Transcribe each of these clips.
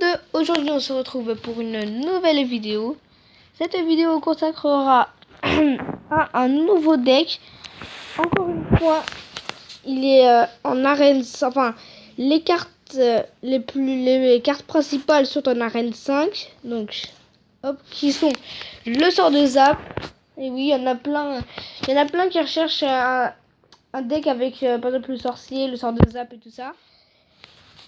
monde, aujourd'hui on se retrouve pour une nouvelle vidéo. Cette vidéo consacrera à un nouveau deck. Encore une fois, il est en arène, enfin les cartes les cartes principales sont en arène 5. Donc hop, qui sont le sort de Zap. Et oui, il y en a plein qui recherchent un deck avec par exemple le sorcier, le sort de Zap et tout ça.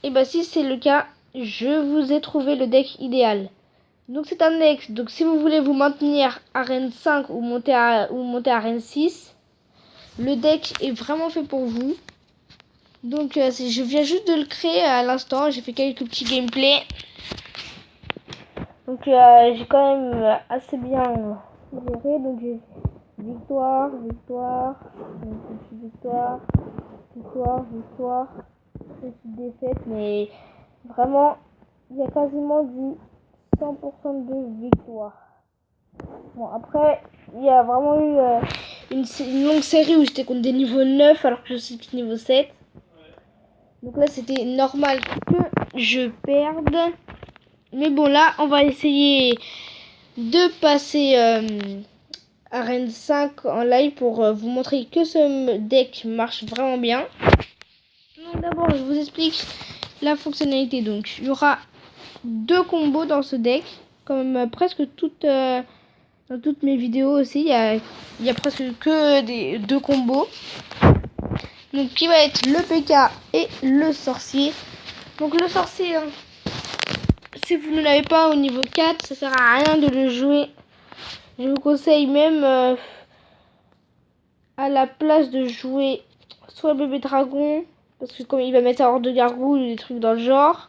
Et bah si c'est le cas, je vous ai trouvé le deck idéal. Donc c'est un deck, donc si vous voulez vous maintenir à Arène 5 ou monter à Arène 6, le deck est vraiment fait pour vous. Donc je viens juste de le créer à l'instant, j'ai fait quelques petits gameplays. Donc j'ai quand même assez bien géré, donc j'ai victoire, petite défaite, mais vraiment il y a quasiment du 100% de victoire. Bon, après il y a vraiment eu une longue série où j'étais contre des niveaux 9 alors que je suis niveau 7. Donc là c'était normal que je perde. Mais bon, là on va essayer de passer Arène 5 en live pour vous montrer que ce deck marche vraiment bien. Donc d'abord je vous explique la fonctionnalité. Donc il y aura deux combos dans ce deck, comme presque dans toutes mes vidéos aussi, il y a presque que deux combos. Donc qui va être le PK et le sorcier. Donc le sorcier, hein, si vous ne l'avez pas au niveau 4, ça sert à rien de le jouer. Je vous conseille même à la place de jouer soit bébé dragon, parce que comme il va mettre ça hors de gargouille ou des trucs dans le genre,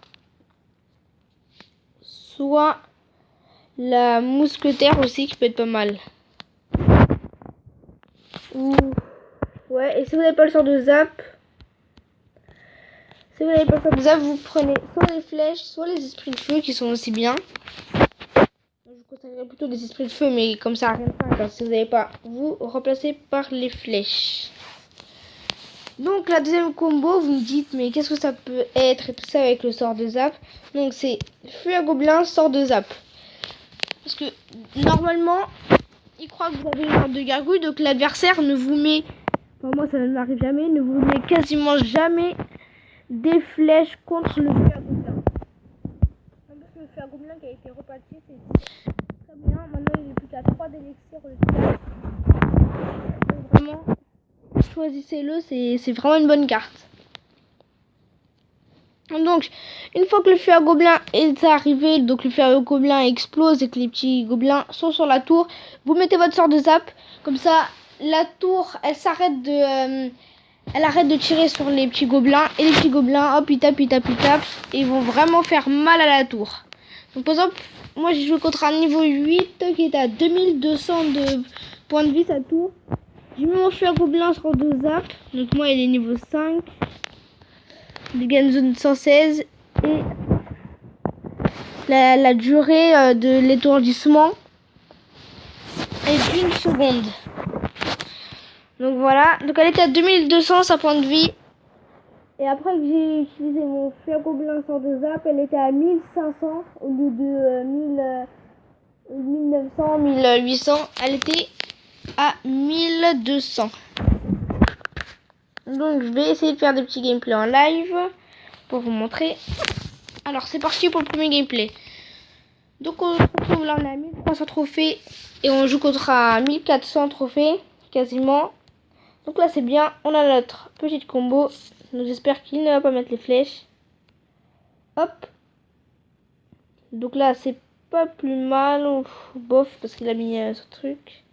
soit la mousquetaire aussi qui peut être pas mal. Ou ouais, et si vous n'avez pas le sort de Zap, vous prenez soit les flèches, soit les esprits de feu qui sont aussi bien. Je vous conseillerais plutôt les esprits de feu, mais comme ça rien de pas, si vous n'avez pas, vous remplacez par les flèches. Donc la deuxième combo, vous me dites mais qu'est-ce que ça peut être et tout ça avec le sort de Zap. Donc c'est feu à gobelin, sort de Zap. Parce que normalement, il croit que vous avez une sorte de gargouille, donc l'adversaire ne vous met, enfin moi ça ne m'arrive jamais, ne vous met quasiment jamais des flèches contre le feu à gobelin. Le feu à gobelin qui a été reparti, c'est très bien. Maintenant il n'est plus qu'à 3 d'élixir le 4. Vraiment, choisissez-le, c'est vraiment une bonne carte. Donc, une fois que le feu à gobelin est arrivé, donc le feu à gobelin explose et que les petits gobelins sont sur la tour, vous mettez votre sort de Zap. Comme ça, la tour, elle arrête de tirer sur les petits gobelins. Et les petits gobelins, hop, ils tapent. Et ils vont vraiment faire mal à la tour. Donc, par exemple, moi j'ai joué contre un niveau 8 qui est à 2200 de points de vie sa tour. J'ai mis mon feu à gobelin sur de Zap. Donc, moi il est niveau 5. De gain zone 116 et la durée de l'étourdissement est d'une seconde. Donc voilà, donc elle était à 2200 sa point de vie. Et après que j'ai utilisé mon feu à gobelin sort de Zap, elle était à 1500 au lieu de 1900, 1800. Elle était à 1200. Donc je vais essayer de faire des petits gameplays en live pour vous montrer. Alors c'est parti pour le premier gameplay. Donc on se retrouve là, on a 1300 trophées et on joue contre 1400 trophées quasiment. Donc là c'est bien, on a notre petite combo. Donc j'espère qu'il ne va pas mettre les flèches. Hop. Donc là c'est pas plus mal, bof parce qu'il a mis ce truc.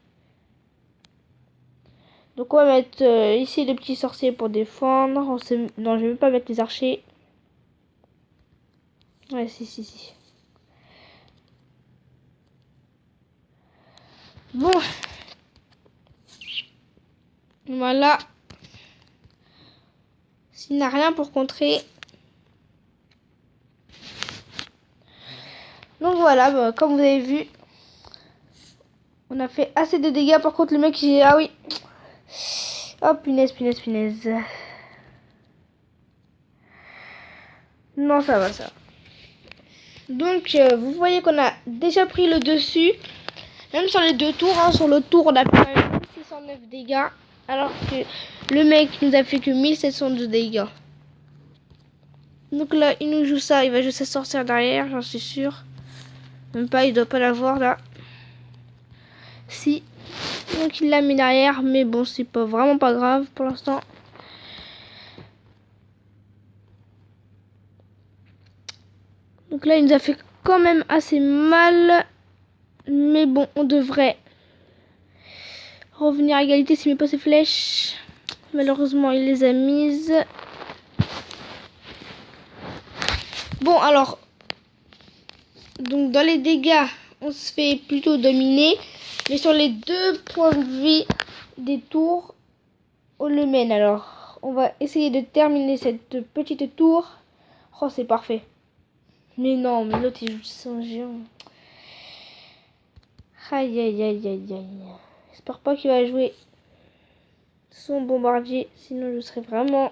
Donc on va mettre ici les petits sorciers pour défendre. Non, je vais même pas mettre les archers. Ouais, si. Bon. Voilà. S'il n'a rien pour contrer. Donc voilà, bah, comme vous avez vu. On a fait assez de dégâts. Par contre le mec il... Ah oui. Oh punaise. Non ça va ça. Donc vous voyez qu'on a déjà pris le dessus. Même sur les deux tours, hein. Sur le tour on a fait quand même 1609 dégâts. Alors que le mec nous a fait que 1702 dégâts. Donc là il nous joue ça, il va juste sortir derrière, j'en suis sûr. Même pas, il doit pas l'avoir là. Si. Donc il l'a mis derrière, mais bon c'est pas vraiment pas grave pour l'instant. Donc là il nous a fait quand même assez mal. Mais bon, on devrait revenir à égalité s'il met pas ses flèches. Malheureusement, il les a mises. Bon, alors. Donc, dans les dégâts, on se fait plutôt dominer. Mais sur les 2 points de vie des tours, on le mène. Alors, on va essayer de terminer cette petite tour. Oh, c'est parfait. Mais non, mais l'autre, il joue son géant. Aïe, aïe, aïe, aïe, aïe. J'espère pas qu'il va jouer son bombardier, sinon je serais vraiment...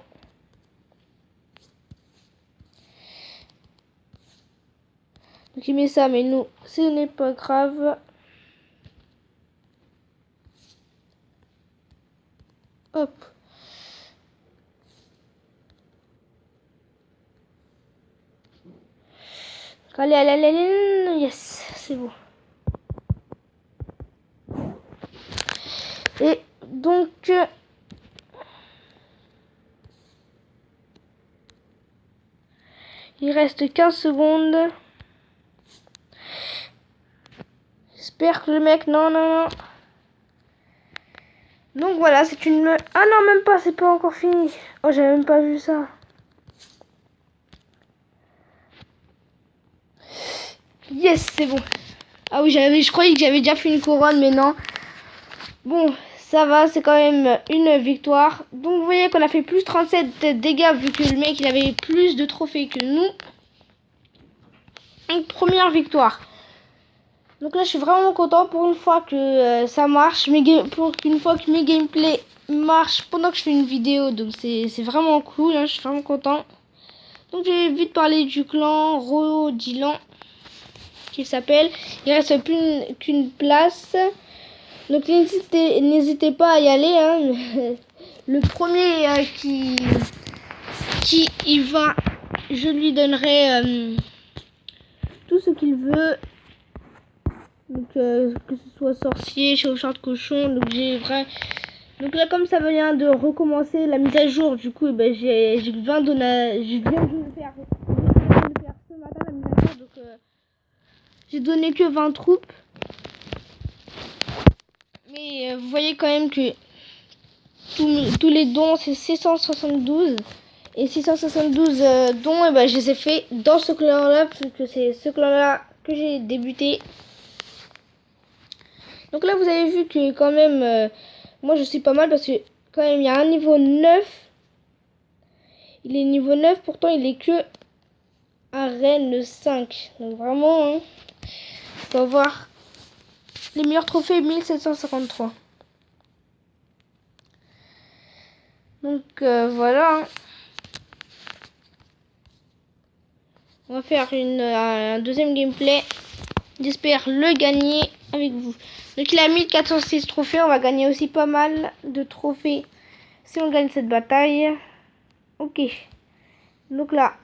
Donc il met ça, mais nous, ce n'est pas grave. Hop. Allez, allez, allez, allez. Yes, c'est bon. Et donc... il reste 15 secondes. J'espère que le mec... Non, non, non. Donc voilà, c'est une... Ah non, même pas, c'est pas encore fini. Oh, j'avais même pas vu ça. Yes, c'est bon. Ah oui, je croyais que j'avais déjà fait une couronne, mais non. Bon, ça va, c'est quand même une victoire. Donc vous voyez qu'on a fait plus 37 dégâts vu que le mec il avait plus de trophées que nous. Donc première victoire. Donc là je suis vraiment content pour une fois que ça marche. Pour une fois que mes gameplays marchent pendant que je fais une vidéo. Donc c'est vraiment cool, hein, je suis vraiment content. Donc j'ai vite parlé du clan Rodilan qu'il s'appelle. Il reste plus qu'une place. Donc n'hésitez pas à y aller. Hein. Le premier qui y va, je lui donnerai tout ce qu'il veut. Donc que ce soit sorcier, chevaucheur de cochon. Donc là comme ça vient de recommencer la mise à jour, du coup ben, j'ai 20 donations. Je viens de le faire ce matin la mise à jour. Donc j'ai donné que 20 troupes. Mais vous voyez quand même que tous les dons c'est 672. Et 672 dons, et ben, je les ai fait dans ce clan là, parce que c'est ce clan là que j'ai débuté. Donc là vous avez vu que quand même, moi je suis pas mal parce que quand même il y a un niveau 9. Il est niveau 9, pourtant il est que arène 5. Donc vraiment, hein, on va voir les meilleurs trophées 1753. Donc voilà. Hein. On va faire un deuxième gameplay. J'espère le gagner avec vous. Donc il a 1406 trophées. On va gagner aussi pas mal de trophées si on gagne cette bataille. Ok. Donc là.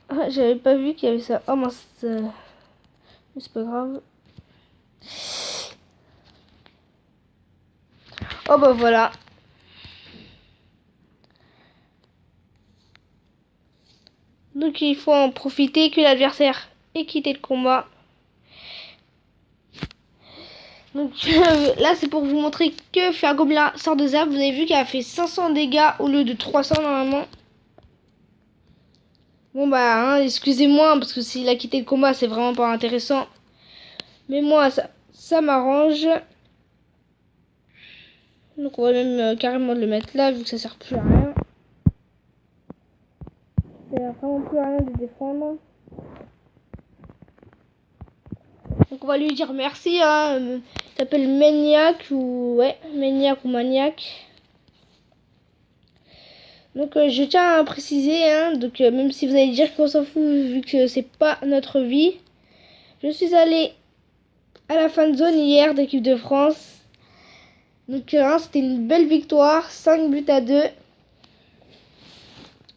Ah, j'avais pas vu qu'il y avait ça. Oh mince. Mais c'est pas grave. Oh bah voilà. Donc il faut en profiter que l'adversaire ait quitté le combat. Donc là c'est pour vous montrer que Fergobla sort de Zap. Vous avez vu qu'elle a fait 500 dégâts au lieu de 300 normalement. Bon bah hein, excusez-moi parce que s'il a quitté le combat c'est vraiment pas intéressant. Mais moi ça m'arrange. Donc on va même carrément le mettre là vu que ça sert plus à rien. Faire vraiment plus rien de défendre. Donc on va lui dire merci, hein. Il s'appelle Maniac ou... Ouais, Maniac ou Maniac. Donc je tiens à préciser, hein, donc même si vous allez dire qu'on s'en fout vu que c'est pas notre vie, je suis allé à la fin de zone hier d'équipe de France. Donc hein, c'était une belle victoire, 5-2.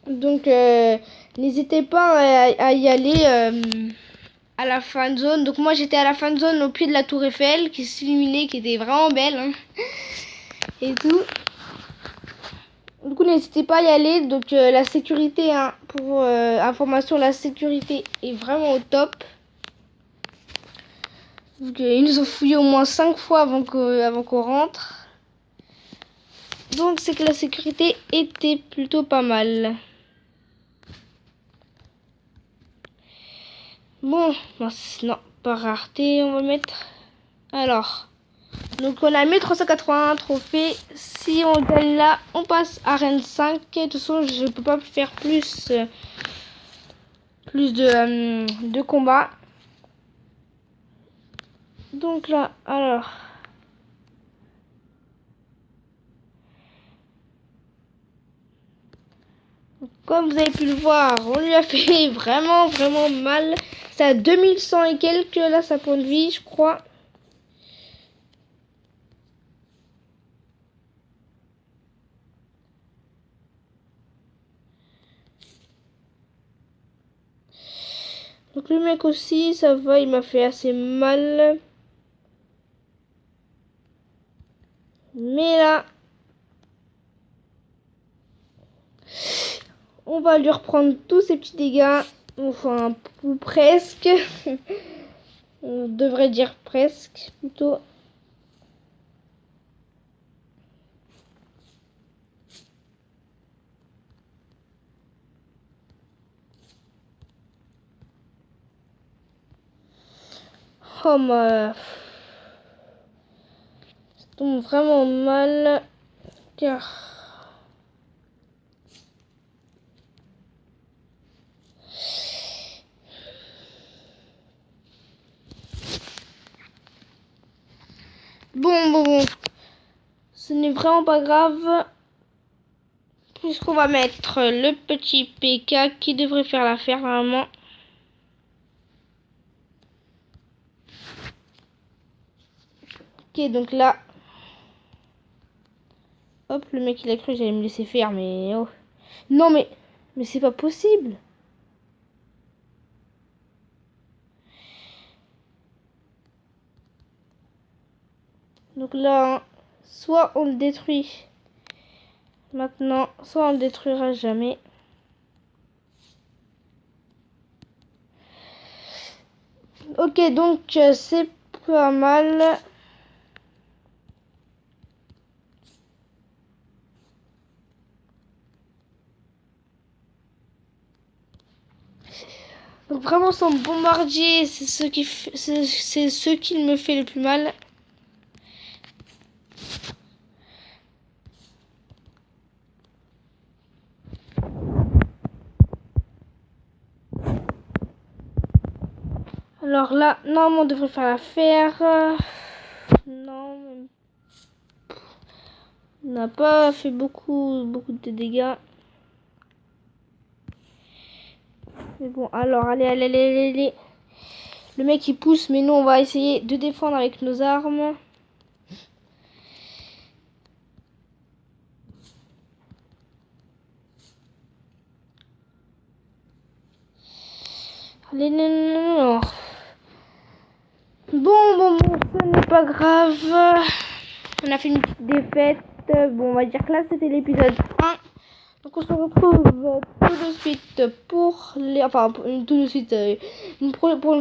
Donc n'hésitez pas à y aller à la fin de zone. Donc moi j'étais à la fin de zone au pied de la tour Eiffel qui s'illuminait, qui était vraiment belle, hein, et tout. Du coup n'hésitez pas à y aller. Donc la sécurité, hein, pour information, la sécurité est vraiment au top. Donc, ils nous ont fouillé au moins 5 fois avant qu'on rentre. Donc c'est que la sécurité était plutôt pas mal. Bon, non, pas rareté, on va mettre. Alors, donc on a 1381 trophées. Si on gagne là, on passe à Arène 5. De toute façon, je peux pas faire plus de combats. Donc là, alors. Comme vous avez pu le voir, on lui a fait vraiment mal. C'est à 2100 et quelques là, sa point de vie, je crois. Donc le mec aussi, ça va, il m'a fait assez mal. Mais là, on va lui reprendre tous ses petits dégâts. Enfin, ou presque. On devrait dire presque, plutôt. Oh ma... Ça tombe vraiment mal. Car... Bon. Ce n'est vraiment pas grave. Puisqu'on va mettre le petit PK qui devrait faire l'affaire normalement. Ok, donc là. Hop, le mec il a cru que j'allais me laisser faire, mais oh. Non mais c'est pas possible. Donc là, hein, soit on le détruit maintenant, soit on le détruira jamais. Ok, donc c'est pas mal. Donc vraiment son bombardier, c'est ce qui me fait le plus mal. Alors là, normalement on devrait faire l'affaire. Non, on n'a pas fait beaucoup de dégâts. Mais bon, alors allez. Le mec il pousse, mais nous on va essayer de défendre avec nos armes. Allez, non. Bon, ce n'est pas grave. On a fait une petite défaite. Bon, on va dire que là c'était l'épisode 1. Donc on se retrouve tout de suite pour une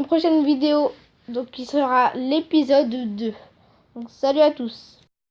prochaine vidéo. Donc qui sera l'épisode 2. Donc salut à tous.